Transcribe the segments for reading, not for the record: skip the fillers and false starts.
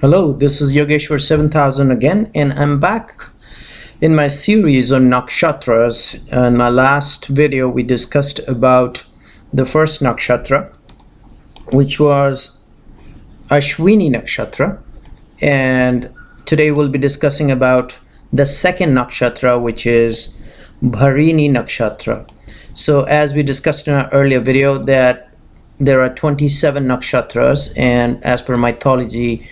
Hello, this is Yogeshwar 7000 again, and I'm back in my series on nakshatras. In my last video, we discussed about the first nakshatra, which was Ashwini Nakshatra, and today we'll be discussing about the second nakshatra, which is Bharrini Nakshatra. So as we discussed in our earlier video, that there are 27 nakshatras, and as per mythology,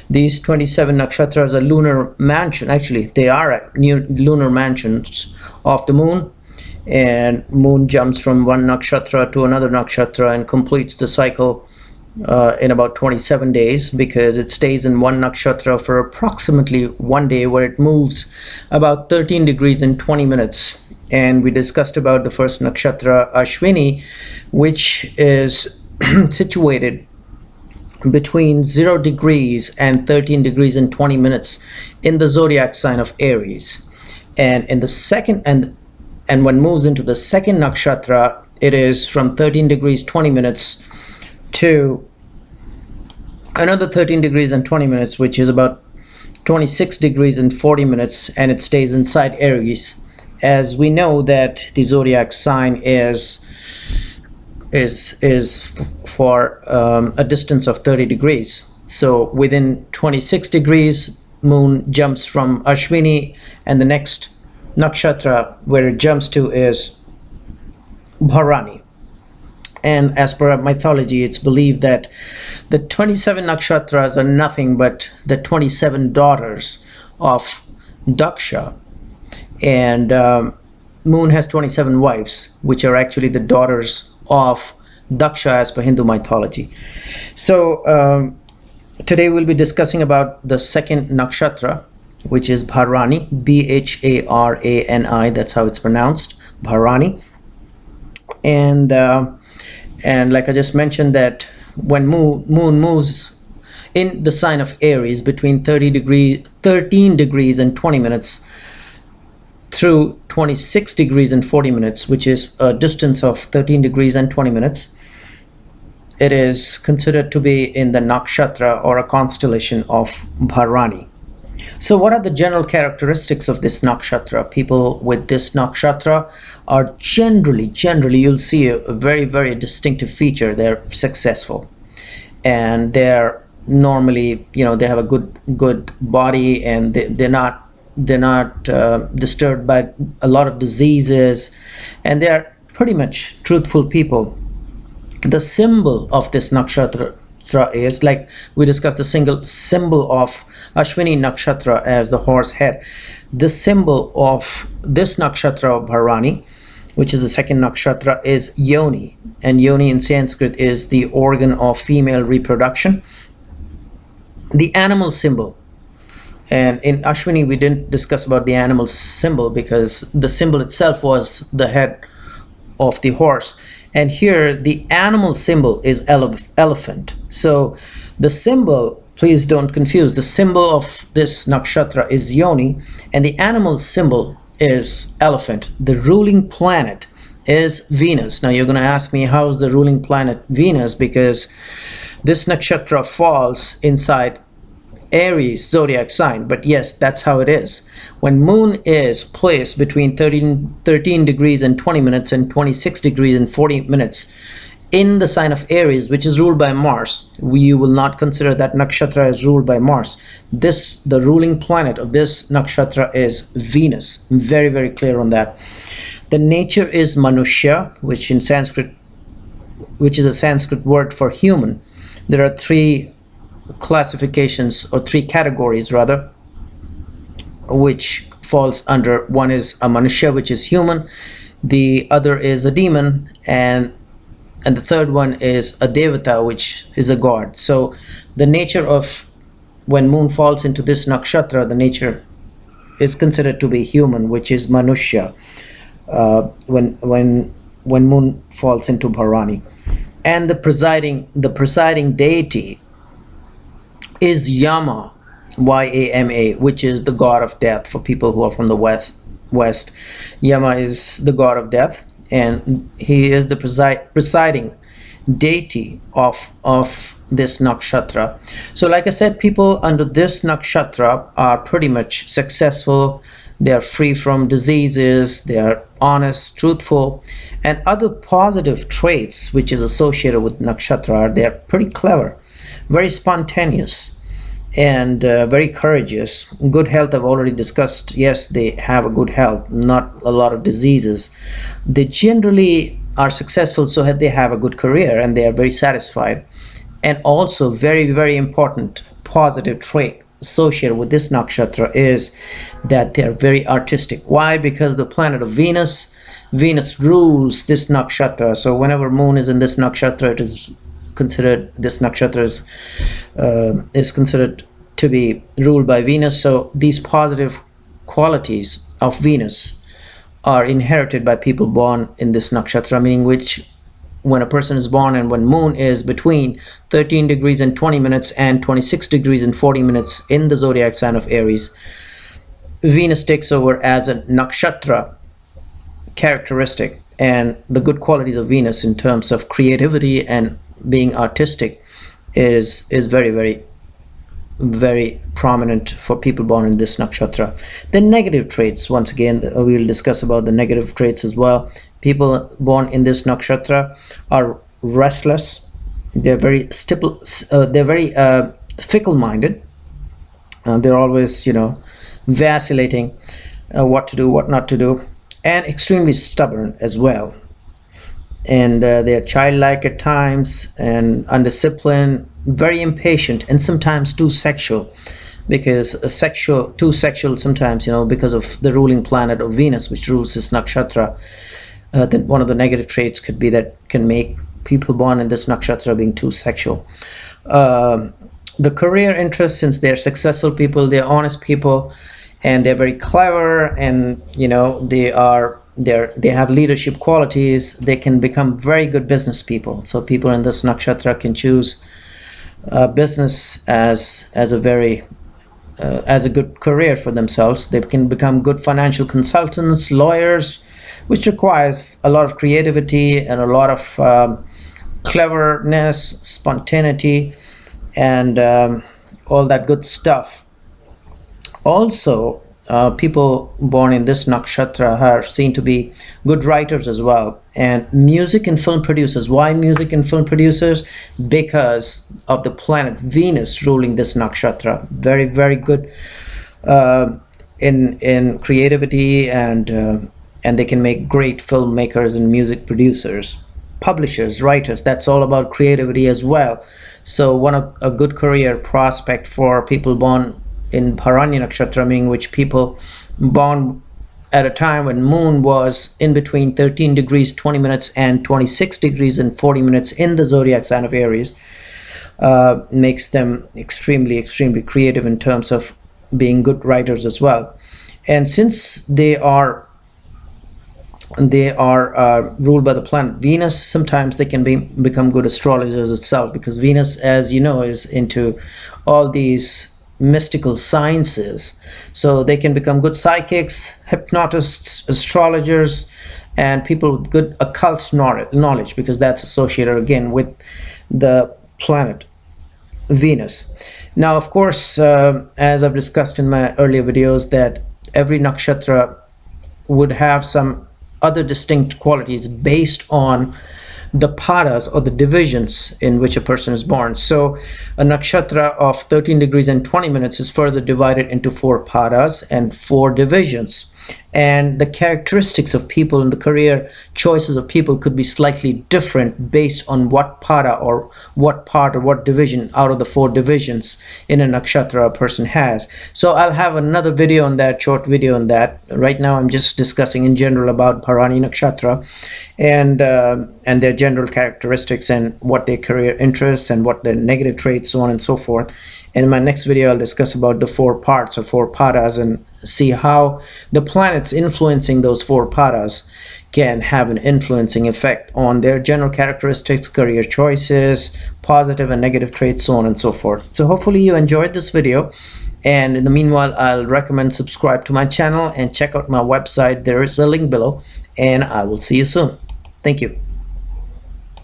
these 27 nakshatras are lunar mansion. Actually, they are lunar mansions of the moon, and moon jumps from one nakshatra to another nakshatra and completes the cycle in about 27 days, because it stays in one nakshatra for approximately 1 day, where it moves about 13 degrees in 20 minutes. And we discussed about the first nakshatra, Ashwini, which is situated between 0 degrees and 13 degrees in 20 minutes in the zodiac sign of Aries. And in the second and when moves into the second nakshatra, it is from 13 degrees 20 minutes to another 13 degrees and 20 minutes, which is about 26 degrees and 40 minutes, and it stays inside Aries. As we know that the zodiac sign is for a distance of 30 degrees. So within 26 degrees, moon jumps from Ashwini, and the next nakshatra where it jumps to is Bharani. And as per mythology, it's believed that the 27 nakshatras are nothing but the 27 daughters of Daksha. And moon has 27 wives, which are actually the daughters of Daksha as per Hindu mythology. So today we'll be discussing about the second nakshatra, which is Bharani, Bharani. That's how it's pronounced, Bharani. And like I just mentioned, that when moon moves in the sign of Aries between 13 degrees and 20 minutes through 26 degrees and 40 minutes, which is a distance of 13 degrees and 20 minutes, it is considered to be in the nakshatra or a constellation of Bharani. So what are the general characteristics of this nakshatra? People with this nakshatra are generally you'll see a very, very distinctive feature. They're successful, and they're normally, they have a good body, and they're not disturbed by a lot of diseases, and they are pretty much truthful people. The symbol of this nakshatra is, like we discussed, the symbol of Ashwini Nakshatra as the horse head. The symbol of this nakshatra of Bharani, which is the second nakshatra, is yoni, and yoni in Sanskrit is the organ of female reproduction. The animal symbol, and in Ashwini we didn't discuss about the animal symbol because the symbol itself was the head of the horse, and here the animal symbol is elephant. So the symbol, please don't confuse, the symbol of this nakshatra is yoni, and the animal symbol is elephant. The ruling planet is Venus. Now you're going to ask me, how is the ruling planet Venus? Because this nakshatra falls inside Aries zodiac sign. But yes, that's how it is. When moon is placed between 13 degrees and 20 minutes and 26 degrees and 40 minutes in the sign of Aries, which is ruled by Mars, you will not consider that nakshatra as ruled by Mars. The ruling planet of this nakshatra is Venus. Very, very clear on that. The nature is Manushya, which is a Sanskrit word for human. There are three classifications, or three categories rather, which falls under. One is a Manushya, which is human. The other is a demon, and the third one is a Devata, which is a god. So the nature of when moon falls into this nakshatra, the nature is considered to be human, which is Manushya, when moon falls into Bharani. And the presiding deity is Yama, Yama, which is the god of death. For people who are from the west, Yama is the god of death, and he is the presiding deity of this nakshatra. So like I said, people under this nakshatra are pretty much successful. They are free from diseases, they are honest, truthful, and other positive traits which is associated with nakshatra are they are pretty clever, very spontaneous, and very courageous. Good health I've already discussed. Yes, they have a good health, not a lot of diseases. They generally are successful, so they have a good career and they are very satisfied. And also very, very important positive trait associated with this nakshatra is that they are very artistic. Why? Because the planet of Venus rules this nakshatra. So whenever moon is in this nakshatra, it is considered, this nakshatra is considered to be ruled by Venus. So these positive qualities of Venus are inherited by people born in this nakshatra, meaning which when a person is born and when moon is between 13 degrees and 20 minutes and 26 degrees and 40 minutes in the zodiac sign of Aries, Venus takes over as a nakshatra characteristic. And the good qualities of Venus in terms of creativity and being artistic is very, very, very prominent for people born in this nakshatra. The negative traits, once again, we'll discuss about the negative traits as well. People born in this nakshatra are restless. They're very fickle-minded. They're always, vacillating what to do, what not to do, and extremely stubborn as well. And they are childlike at times and undisciplined, very impatient, and sometimes too sexual, because too sexual sometimes, because of the ruling planet of Venus, which rules this nakshatra. Then one of the negative traits could be that can make people born in this nakshatra being too sexual. The career interests, since they're successful people, they're honest people, and they're very clever, and they have leadership qualities. They can become very good business people. So people in this nakshatra can choose business as a good career for themselves. They can become good financial consultants, lawyers, which requires a lot of creativity and a lot of cleverness, spontaneity, and all that good stuff. Also, people born in this nakshatra are seen to be good writers as well, and music and film producers. Why music and film producers? Because of the planet Venus ruling this nakshatra. Very, very good in creativity, and they can make great filmmakers and music producers, publishers, writers. That's all about creativity as well. So a good career prospect for people born in Bharani Nakshatra, meaning which people born at a time when moon was in between 13 degrees 20 minutes and 26 degrees and 40 minutes in the zodiac sign of Aries, makes them extremely, extremely creative in terms of being good writers as well. And since they are ruled by the planet Venus, sometimes they can become good astrologers itself, because Venus, as you know, is into all these mystical sciences. So they can become good psychics, hypnotists, astrologers, and people with good occult knowledge, because that's associated again with the planet Venus. Now, of course, as I've discussed in my earlier videos, that every nakshatra would have some other distinct qualities based on the padas or the divisions in which a person is born. So a nakshatra of 13 degrees and 20 minutes is further divided into 4 padas and 4 divisions. And the characteristics of people and the career choices of people could be slightly different based on what pada or what part or what division out of the 4 divisions in a nakshatra a person has. So I'll have another video on that, short video on that. Right now I'm just discussing in general about Bharani Nakshatra and their general characteristics and what their career interests and what their negative traits, so on and so forth. And in my next video, I'll discuss about the 4 parts or 4 padas and see how the planets influencing those 4 padas can have an influencing effect on their general characteristics, career choices, positive and negative traits, so on and so forth. So hopefully you enjoyed this video. And in the meanwhile, I'll recommend subscribe to my channel and check out my website. There is a link below, and I will see you soon. Thank you.